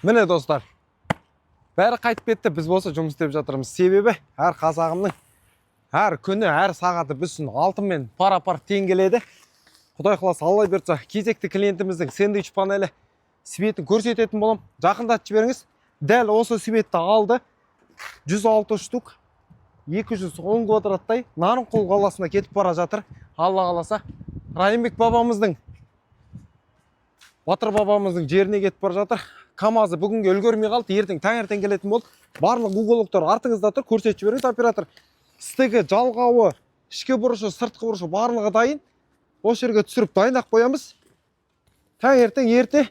Міне достар, бәрі қайтып кетті, біз болса жұмыс істеп жатырмыз. Себебі әр қазағымның әр күні, әр сағаты біз үшін алтынмен пара-пар тең келеді. Құдай қаласа, Алла берсе, кезекті клиентіміздің сэндвич панелі светін көрсететін болам. Жақындатып жіберіңіз. Дәл осы светті алды. 106 штук, 210 квадраттай Нарынқол қаласына кетіп бара жатыр. Алла қаласа, Райымбек бабамыздың, Батыр бабамыздың жеріне кетіп бара жатыр. КамАЗы бүгінге үлгермей қалды, ертең таңертең келетін болды. Барлық уголоктар артыңызда тұр, көрсетіп жіберіңіз оператор. Стігі, жалғауы, ішкі бұрышы, сыртқы бұрышы барлығы дайын. Осы жерге түсіріп дайындап қоямыз. Таңертең ерте,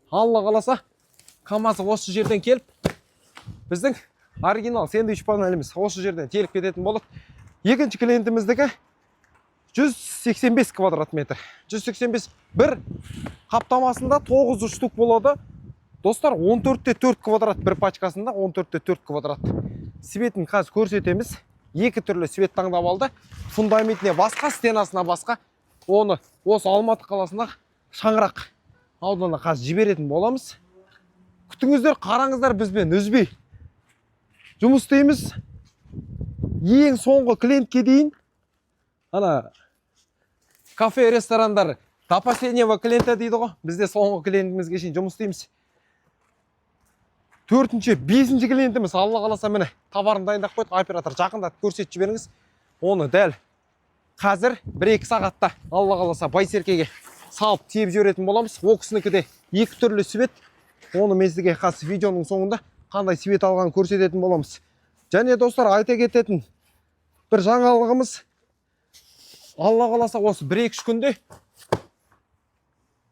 Алла қаласа, КамАЗы осы жерден келіп, біздің оригинал сэндвич панеліміз осы жерден теліп кететін болады. Екінші клиентіміздікі 185 квадрат метр. 185 бір қаптамасында 9 штук болады. Достар, 14-4 квадрат бір пачкасында, 14-4 квадрат. Светін қазір көрсетеміз. Екі түрлі свет таңдап алды. Фундаментіне басқа, стенасына басқа. Оны осы Алматы қаласында Шаңырақ ауданына қазір жіберетін боламыз. Күтіңіздер, қараңыздар, бізбен үзбей жұмыс істейміз. Ең соңғы клиентке дейін ана кафе, ресторандар до последнего клиента дейді ғой. Бізде соңғы клиентімізге шейін жұмыс істейміз. Төртінші, бесінші клиентіміз Алла қаласа міне товарын дайындап қойдық. Оператор жақындатып көрсетіп жіберіңіз. Оны дәл қазір 1-2 сағатта Алла қаласа Байсеркеге салып тиеп жіберетін боламыз. Ол кісінікі де екі түрлі свет. Оны мен сізге қазір видеоның соңында қандай свет алғанын көрсететін боламыз. Және достар, айта кететін бір жаңалығымыз, Алла қаласа осы 1-2 күнде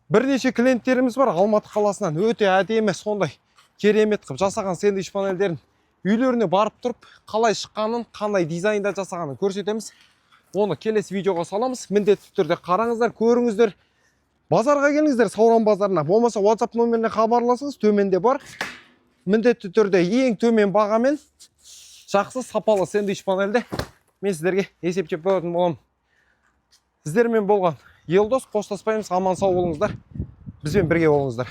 бірнеше клиенттеріміз бар. Алматы қаласынан өте әдемі сондай керемет қып жасаған сэндвич панельдерін үйлеріне барып тұрып, қалай шыққанын, қандай дизайнда жасағанын көрсетеміз. Оны келесі видеоға саламыз. Міндетті түрде қараңыздар, көріңіздер. Базарға келіңіздер, Сауран базарына. Болмаса WhatsApp номеріне хабарласыңыз, төменде бар. Міндетті түрде ең төмен бағамен жақсы сапалы сэндвич панельді мен сіздерге есептеп беретін боламын. Сіздермен болған Елдос, қоштаспаймыз, аман сау болыңыздар. Бізбен бірге болыңыздар.